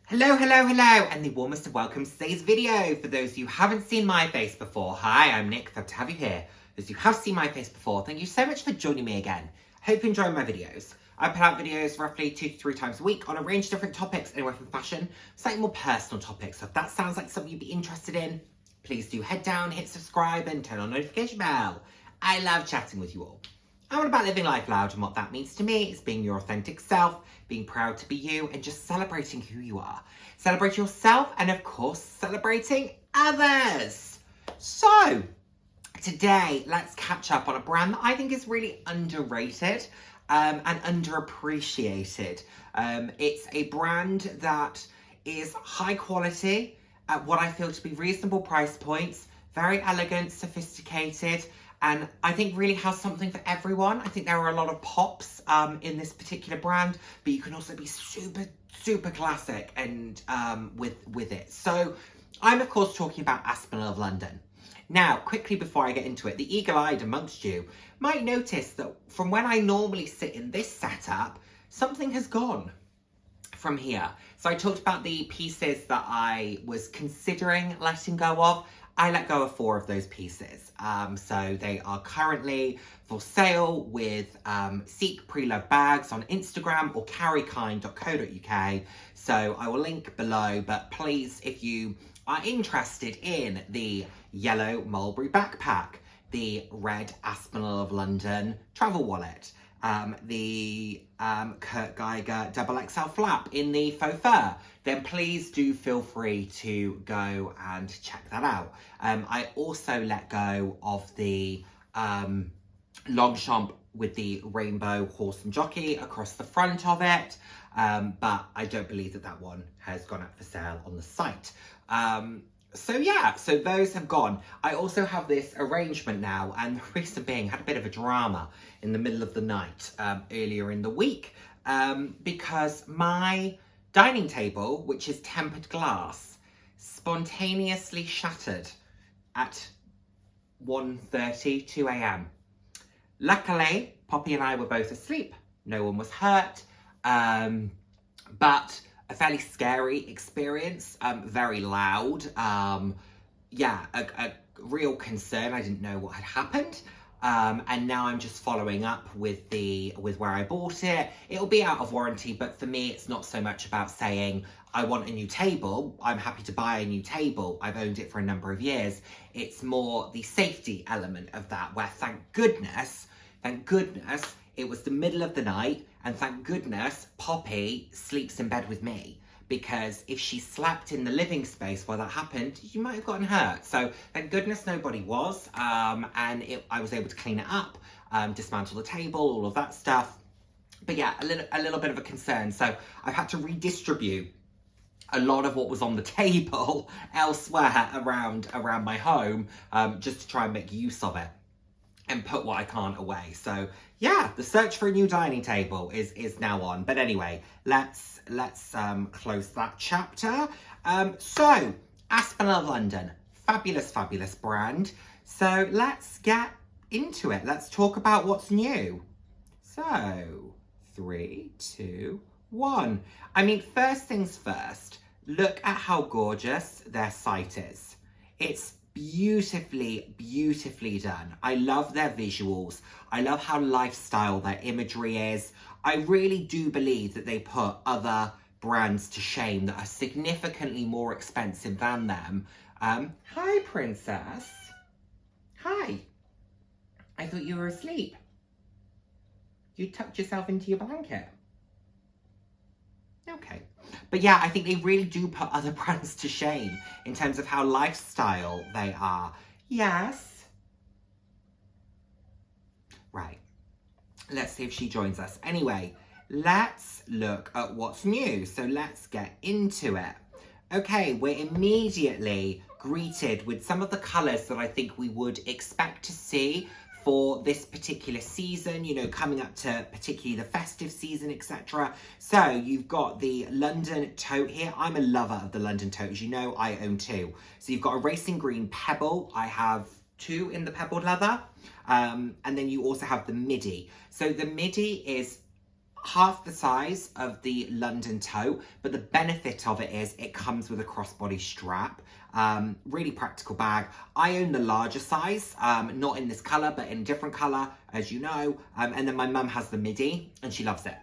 Hello, and the warmest of welcomes to today's video. For those who haven't seen my face before, hi, I'm Nick, glad to have you here. Those who have seen my face before, thank you so much for joining me again. Hope you enjoy my videos. I put out videos roughly 2 to 3 times a week on a range of different topics, anywhere from fashion, slightly more personal topics. So if that sounds like something you'd be interested in, please do head down, hit subscribe, and turn on notification bell. I love chatting with you all. I'm all about living life loud, and what that means to me is being your authentic self, being proud to be you, and just celebrating who you are. Celebrate yourself, and of course, celebrating others. So, today, let's catch up on a brand that I think is really underrated and underappreciated. It's a brand that is high quality at what I feel to be reasonable price points, very elegant, sophisticated, and I think really has something for everyone. I think there are a lot of pops in this particular brand, but you can also be super classic and with it. So I'm of course talking about Aspinal of London. Now, quickly before I get into it, the eagle-eyed amongst you might notice that from when I normally sit in this setup, something has gone from here. So I talked about the pieces that I was considering letting go of. I let go of 4 of those pieces. So they are currently for sale with Seek Preloved Bags on Instagram or carrykind.co.uk. So I will link below, but please, if you are interested in the yellow mulberry backpack, the red Aspinal of London travel wallet, the Kurt Geiger XXL flap in the faux fur, then please do feel free to go and check that out. I also let go of the Longchamp with the rainbow horse and jockey across the front of it, but I don't believe that one has gone up for sale on the site. So yeah, so those have gone. I also have this arrangement now, and the reason being, I had a bit of a drama in the middle of the night earlier in the week, because my dining table, which is tempered glass, spontaneously shattered at 1:30, 2 a.m. Luckily, Poppy and I were both asleep. No one was hurt, but a fairly scary experience, very loud. Yeah, a real concern. I didn't know what had happened. And now I'm just following up with where I bought it. It'll be out of warranty, but for me, it's not so much about saying, I want a new table. I'm happy to buy a new table. I've owned it for a number of years. It's more the safety element of that, where thank goodness, it was the middle of the night, and thank goodness Poppy sleeps in bed with me, because if she slept in the living space while that happened, you might have gotten hurt. So thank goodness nobody was, and I was able to clean it up, dismantle the table, all of that stuff. But yeah, a little bit of a concern. So I've had to redistribute a lot of what was on the table elsewhere around my home, just to try and make use of it and put what I can't away. So yeah, the search for a new dining table is now on. But anyway, let's close that chapter. So Aspinal of London, fabulous brand. So let's get into it. Let's talk about what's new. So 3, 2, 1. I mean, first things first, look at how gorgeous their site is. It's beautifully done. I love their visuals. I love how lifestyle their imagery is. I really do believe that they put other brands to shame that are significantly more expensive than them. Hi, princess. Hi. I thought you were asleep. You tucked yourself into your blanket. Okay. But yeah, I think they really do put other brands to shame in terms of how lifestyle they are. Yes. Right. Let's see if she joins us. Anyway, let's look at what's new. So let's get into it. Okay, we're immediately greeted with some of the colours that I think we would expect to see for this particular season, you know, coming up to particularly the festive season, etc. So you've got the London tote here. I'm a lover of the London tote. As you know, I own 2. So you've got a racing green pebble. I have 2 in the pebbled leather. And then you also have the midi. So the midi is half the size of the London tote, but the benefit of it is it comes with a crossbody strap. Really practical bag. I own the larger size, not in this colour, but in a different colour, as you know. And then my mum has the midi, and she loves it.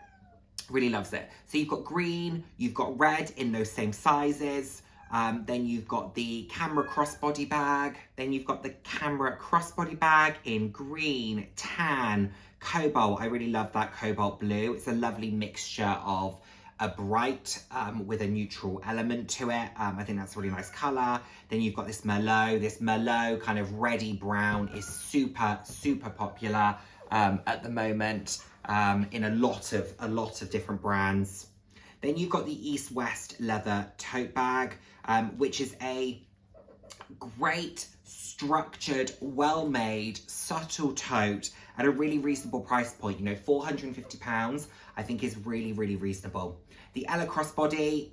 Really loves it. So you've got green, you've got red in those same sizes. Then you've got the camera crossbody bag. Then you've got the camera crossbody bag in green, tan, cobalt. I really love that cobalt blue. It's a lovely mixture of a bright with a neutral element to it. I think that's a really nice colour. Then you've got this Merlot. This Merlot kind of reddy brown is super, super popular at the moment in a lot of different brands. Then you've got the East West leather tote bag, which is a great, structured, well-made, subtle tote at a really reasonable price point. You know, £450, I think is really, really reasonable. The Ella crossbody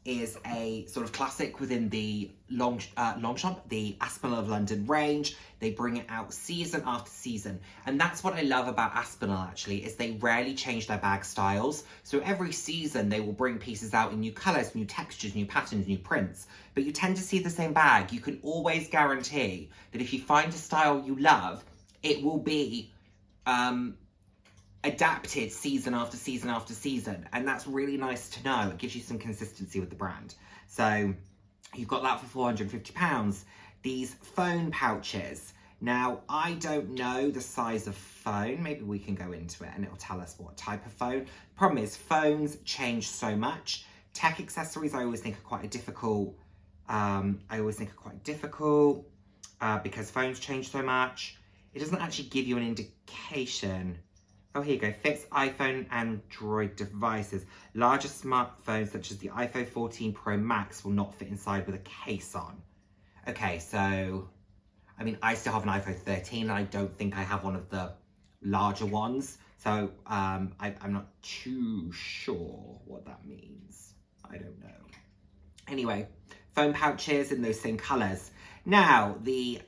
is a sort of classic within the Longchamp, the Aspinal of London range. They bring it out season after season. And that's what I love about Aspinal, actually, is they rarely change their bag styles. So every season they will bring pieces out in new colours, new textures, new patterns, new prints. But you tend to see the same bag. You can always guarantee that if you find a style you love, it will be adapted season after season after season, and that's really nice to know. It gives you some consistency with the brand. So you've got that for £450. These phone pouches. Now, I don't know the size of phone. Maybe we can go into it and it'll tell us what type of phone. The problem is phones change so much. Tech accessories I always think are quite difficult. Because phones change so much. It doesn't actually give you an indication. Oh, here you go. Fits iPhone, Android devices. Larger smartphones such as the iPhone 14 Pro Max will not fit inside with a case on. Okay, so, I mean, I still have an iPhone 13 and I don't think I have one of the larger ones. So, I'm not too sure what that means. I don't know. Anyway, phone pouches in those same colours. Now, the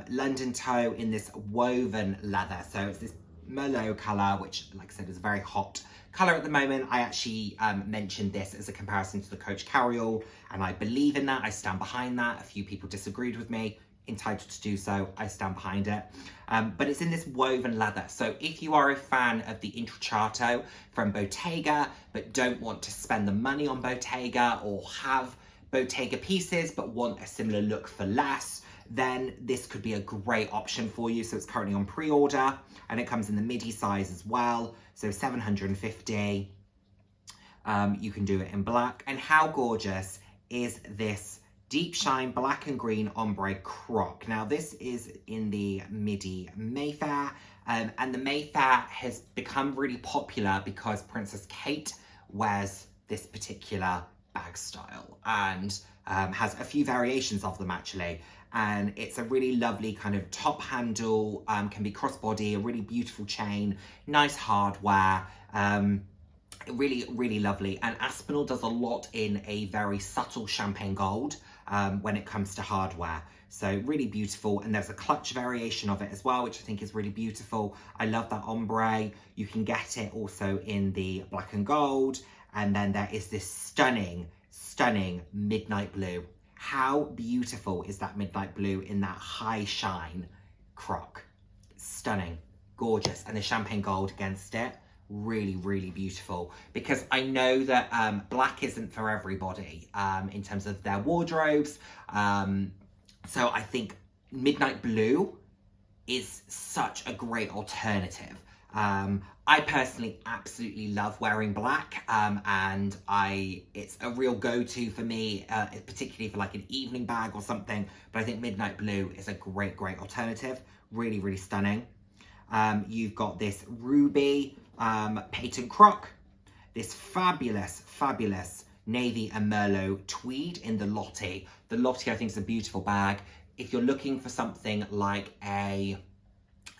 London toe in this woven leather. So it's this Merlot colour, which, like I said, is a very hot colour at the moment. I actually mentioned this as a comparison to the Coach Carryall, and I believe in that. I stand behind that. A few people disagreed with me. Entitled to do so. I stand behind it. But it's in this woven leather. So if you are a fan of the Intrecciato from Bottega, but don't want to spend the money on Bottega, or have Bottega pieces but want a similar look for less, then this could be a great option for you. So it's currently on pre-order, and it comes in the midi size as well. So 750. You can do it in black. And how gorgeous is this deep shine black and green ombre croc? Now this is in the midi Mayfair, and the Mayfair has become really popular because Princess Kate wears this particular bag style, and has a few variations of them actually. And it's a really lovely kind of top handle, can be crossbody, a really beautiful chain, nice hardware, really, really lovely. And Aspinal does a lot in a very subtle champagne gold when it comes to hardware. So really beautiful. And there's a clutch variation of it as well, which I think is really beautiful. I love that ombre. You can get it also in the black and gold. And then there is this stunning, stunning midnight blue. How beautiful is that midnight blue in that high shine croc? Stunning, gorgeous. And the champagne gold against it, really, really beautiful. Because I know that black isn't for everybody in terms of their wardrobes. So I think midnight blue is such a great alternative. I personally absolutely love wearing black, and it's a real go-to for me, particularly for like an evening bag or something. But I think midnight blue is a great, great alternative. Really, really stunning. You've got this ruby patent croc, this fabulous, fabulous navy and merlot tweed in the Lottie. The Lottie, I think, is a beautiful bag. If you're looking for something like a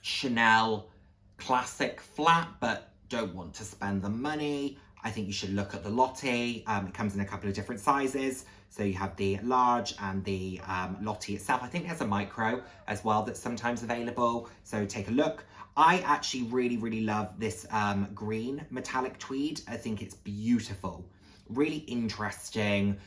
Chanel classic flat but don't want to spend the money, I think you should look at the Lottie. It comes in a couple of different sizes, So you have the large and the Lottie itself. I think there's a micro as well that's sometimes available. So take a look. I actually really love this green metallic tweed. I think it's beautiful. Really interesting,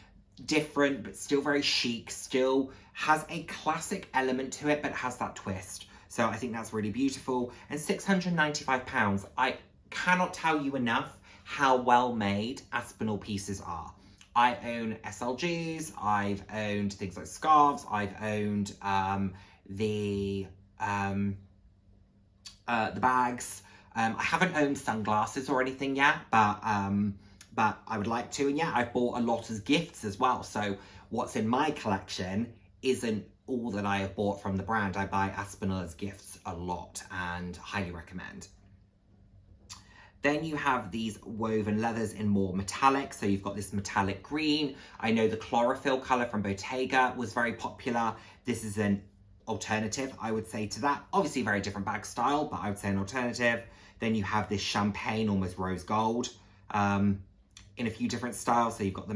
different, but still very chic. Still has a classic element to it, but has that twist. So I think that's really beautiful. And £695. I cannot tell you enough how well made Aspinal pieces are. I own SLGs, I've owned things like scarves, I've owned the bags. I haven't owned sunglasses or anything yet, but I would like to. And yeah, I've bought a lot as gifts as well. So what's in my collection isn't all that I have bought from the brand. I buy Aspinal as gifts a lot and highly recommend. Then you have these woven leathers in more metallic. So you've got this metallic green. I know the chlorophyll color from Bottega was very popular. This is an alternative, I would say, to that. Obviously very different bag style, but I would say an alternative. Then you have this champagne, almost rose gold, in a few different styles. So you've got the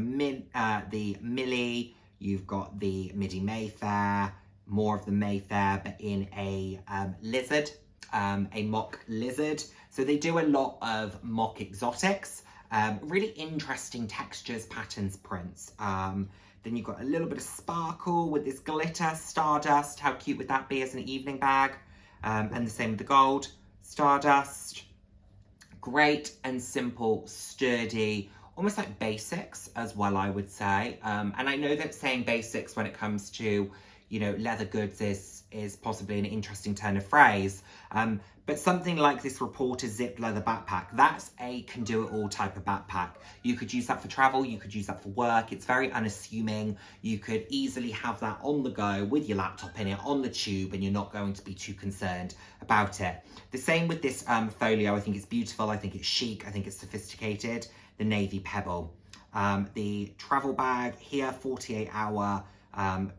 Millie, you've got the Midi Mayfair, more of the Mayfair, but in a lizard, a mock lizard. So they do a lot of mock exotics, really interesting textures, patterns, prints. Then you've got a little bit of sparkle with this glitter, stardust. How cute would that be as an evening bag? And the same with the gold, stardust. Great and simple, sturdy, almost like basics as well, I would say. And I know that saying basics when it comes to, you know, leather goods is possibly an interesting turn of phrase. But something like this Reporter zip leather backpack, that's a can do it all type of backpack. You could use that for travel, you could use that for work. It's very unassuming. You could easily have that on the go with your laptop in it, on the tube, and you're not going to be too concerned about it. The same with this folio. I think it's beautiful. I think it's chic. I think it's sophisticated. The Navy Pebble. The travel bag here, 48-hour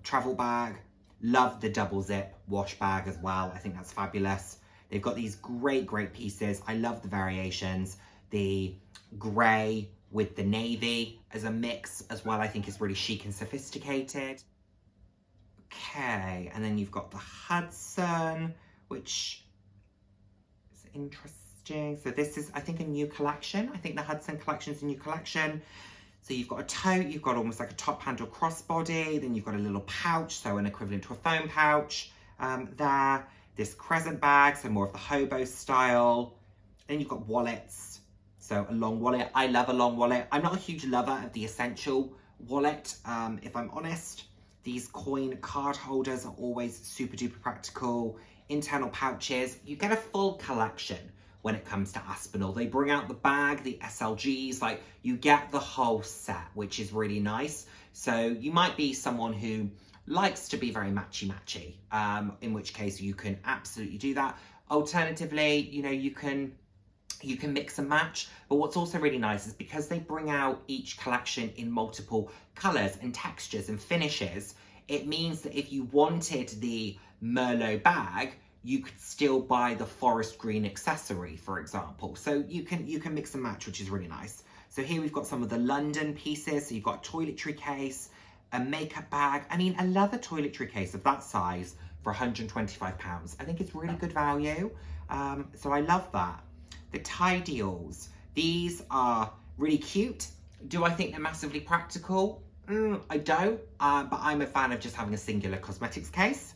travel bag. Love the double zip wash bag as well. I think that's fabulous. They've got these great pieces. I love the variations. The grey with the navy as a mix as well, I think is really chic and sophisticated. Okay, and then you've got the Hudson, which is interesting. So this is, I think, a new collection. I think the Hudson collection is a new collection. So you've got a tote, you've got almost like a top handle crossbody, then you've got a little pouch, so an equivalent to a phone pouch there. This crescent bag, so more of the hobo style. Then you've got wallets, so a long wallet. I love a long wallet. I'm not a huge lover of the essential wallet, if I'm honest. These coin card holders are always super duper practical. Internal pouches, you get a full collection when it comes to Aspinal. They bring out the bag, the SLGs, like you get the whole set, which is really nice. So you might be someone who likes to be very matchy, in which case you can absolutely do that. Alternatively, you know, you can mix and match. But what's also really nice is because they bring out each collection in multiple colors and textures and finishes, it means that if you wanted the Merlot bag, you could still buy the forest green accessory, for example. So you can mix and match, which is really nice. So here we've got some of the London pieces. So you've got a toiletry case, a makeup bag. I mean, a leather toiletry case of that size for £125. I think it's really good value. So I love that. The Tidials. These are really cute. Do I think they're massively practical? I don't, but I'm a fan of just having a singular cosmetics case.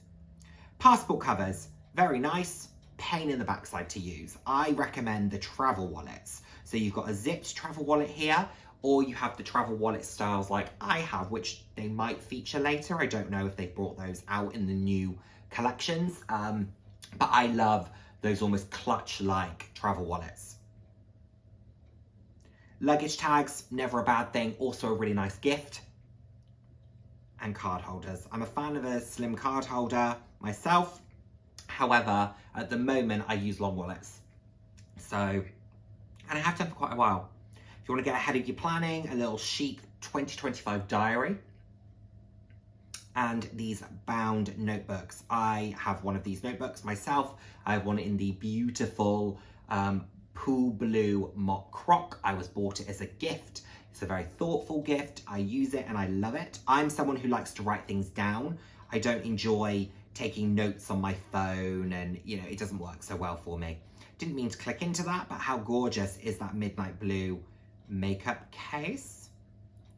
Passport covers, very nice. Pain in the backside to use. I recommend the travel wallets. So you've got a zipped travel wallet here, or you have the travel wallet styles like I have, which they might feature later. I don't know if they've brought those out in the new collections, but I love those almost clutch-like travel wallets. Luggage tags, never a bad thing, also a really nice gift. And card holders. I'm a fan of a slim card holder myself. However, at the moment, I use long wallets. So, and I have done for quite a while. If you want to get ahead of your planning, a little chic 2025 diary. And these bound notebooks. I have one of these notebooks myself. I have one in the beautiful pool blue mock croc. I was bought it as a gift It's a very thoughtful gift. I use it and I love it. I'm someone who likes to write things down. I don't enjoy taking notes on my phone, and you know, it doesn't work so well for me. Didn't mean to click into that, but how gorgeous is that midnight blue makeup case?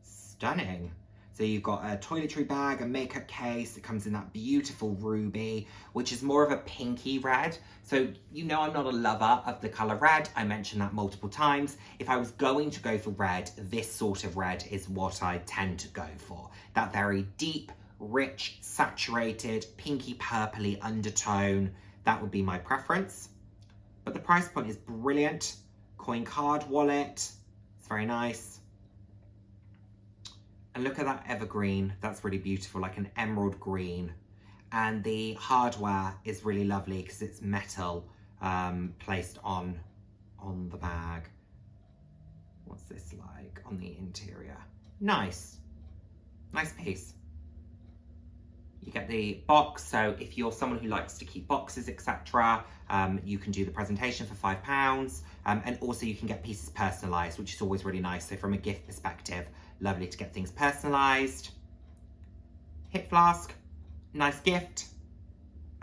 Stunning. So you've got a toiletry bag, a makeup case. It comes in that beautiful ruby, which is more of a pinky red. So you know I'm not a lover of the colour red. I mentioned that multiple times. If I was going to go for red, this sort of red is what I tend to go for. That very deep, rich, saturated, pinky purpley undertone. That would be my preference. But the price point is brilliant. Coin card wallet. It's very nice. And look at that evergreen, that's really beautiful, like an emerald green. And the hardware is really lovely because it's metal placed on the bag. What's this like on the interior? Nice, nice piece. You get the box, so if you're someone who likes to keep boxes, etc., you can do the presentation for £5. And also you can get pieces personalised, which is always really nice. So from a gift perspective, lovely to get things personalised. Hip flask, nice gift.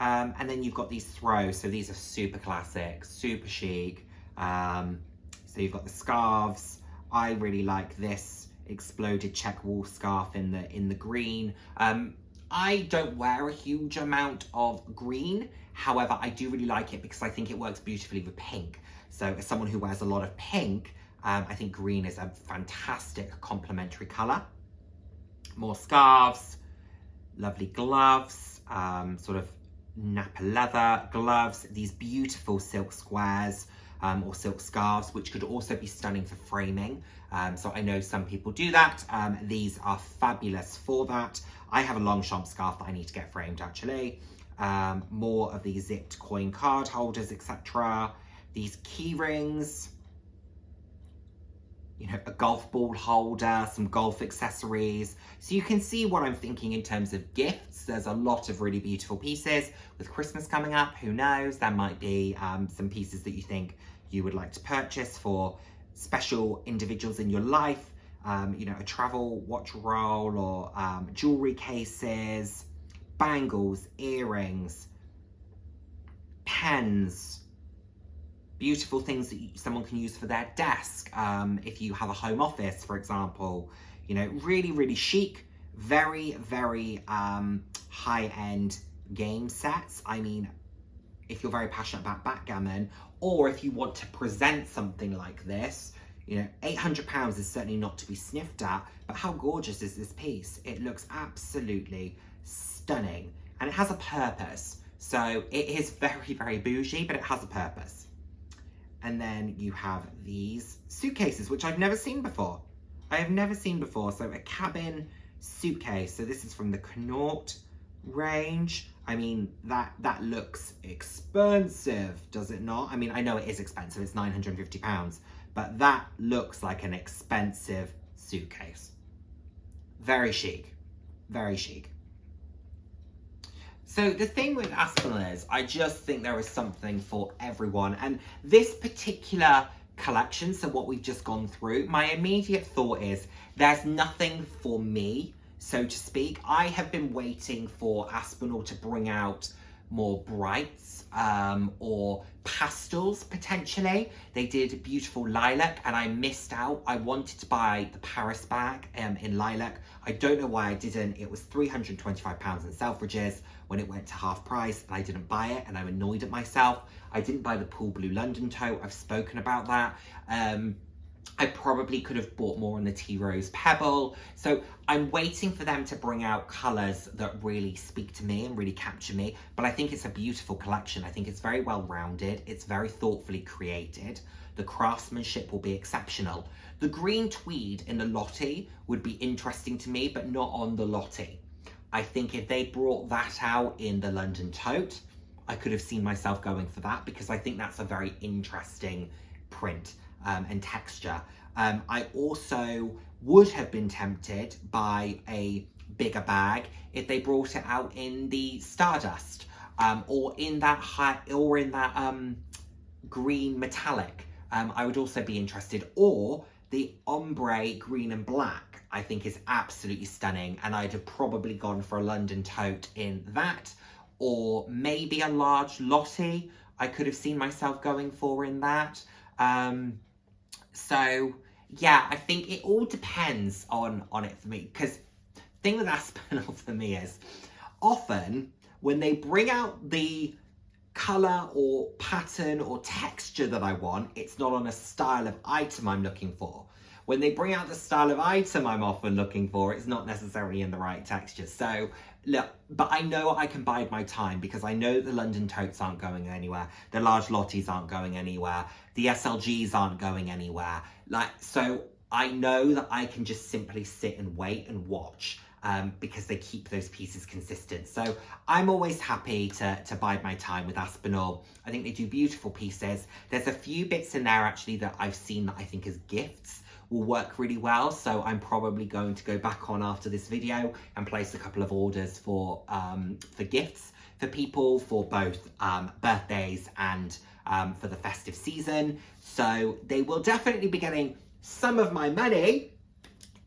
And then you've got these throws. So these are super classic, super chic. So you've got the scarves. I really like this exploded check wool scarf in the green. I don't wear a huge amount of green. However, I do really like it because I think it works beautifully with pink. So as someone who wears a lot of pink, I think green is a fantastic complementary colour. More scarves, lovely gloves, sort of Napa leather gloves, these beautiful silk squares or silk scarves, which could also be stunning for framing. So I know some people do that. These are fabulous for that. I have a Longchamp scarf that I need to get framed actually. More of these zipped coin card holders, etc. These key rings, you know, a golf ball holder, some golf accessories. So you can see what I'm thinking in terms of gifts. There's a lot of really beautiful pieces. With Christmas coming up, who knows? There might be some pieces that you think you would like to purchase for special individuals in your life. You know, a travel watch roll or jewelry cases, bangles, earrings, pens, beautiful things that someone can use for their desk. If you have a home office, for example, you know, really, really chic, very, very high-end game sets. I mean, if you're very passionate about backgammon, or if you want to present something like this, you know, £800 is certainly not to be sniffed at, but how gorgeous is this piece? It looks absolutely stunning, and it has a purpose. So it is very, very bougie, but it has a purpose. And then you have these suitcases, which I've never seen before. I have never seen before. So a cabin suitcase. So this is from the Connaught range. I mean, that looks expensive, does it not? I mean, I know it is expensive. It's £950, but that looks like an expensive suitcase. Very chic, very chic. So the thing with Aspinal is, I just think there is something for everyone. And this particular collection, so what we've just gone through, my immediate thought is there's nothing for me, so to speak. I have been waiting for Aspinal to bring out more brights or pastels potentially. They did beautiful lilac and I missed out. I wanted to buy the Paris bag in lilac. I don't know why I didn't. It was £325 in Selfridges when it went to half price, and I didn't buy it, and I'm annoyed at myself. I didn't buy the Pool Blue London tote. I've spoken about that. I probably could have bought more on the Tea Rose Pebble. So I'm waiting for them to bring out colours that really speak to me and really capture me. But I think it's a beautiful collection. I think it's very well rounded. It's very thoughtfully created. The craftsmanship will be exceptional. The green tweed in the Lottie would be interesting to me, but not on the Lottie. I think if they brought that out in the London tote, I could have seen myself going for that, because I think that's a very interesting print and texture. I also would have been tempted by a bigger bag if they brought it out in the Stardust or in that green metallic. I would also be interested, or the ombre green and black, I think is absolutely stunning. And I'd have probably gone for a London tote in that, or maybe a large Lottie. I could have seen myself going for in that. So yeah, I think it all depends on it for me. Because the thing with Aspinal for me is, often when they bring out the colour or pattern or texture that I want, it's not on a style of item I'm looking for. When they bring out the style of item I'm often looking for, it's not necessarily in the right texture. So look, but I know I can bide my time, because I know the London totes aren't going anywhere. The large Lotties aren't going anywhere. The SLGs aren't going anywhere. So I know that I can just simply sit and wait and watch, because they keep those pieces consistent. So I'm always happy to bide my time with Aspinal. I think they do beautiful pieces. There's a few bits in there actually that I've seen that I think as gifts will work really well. So I'm probably going to go back on after this video and place a couple of orders for gifts for people for both birthdays and for the festive season. So they will definitely be getting some of my money.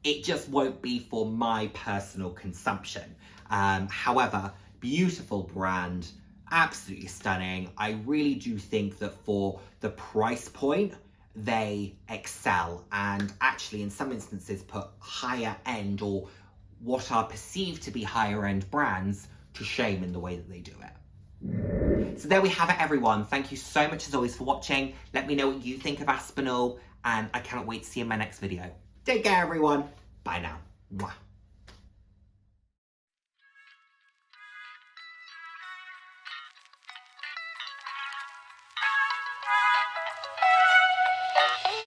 It just won't be for my personal consumption. However, beautiful brand, absolutely stunning. I really do think that for the price point, they excel, and actually in some instances put higher end, or what are perceived to be higher end brands, to shame in the way that they do it. So there we have it, everyone. Thank you so much as always for watching. Let me know what you think of Aspinal, and I cannot wait to see you in my next video. Take care, everyone. Bye now. Mwah.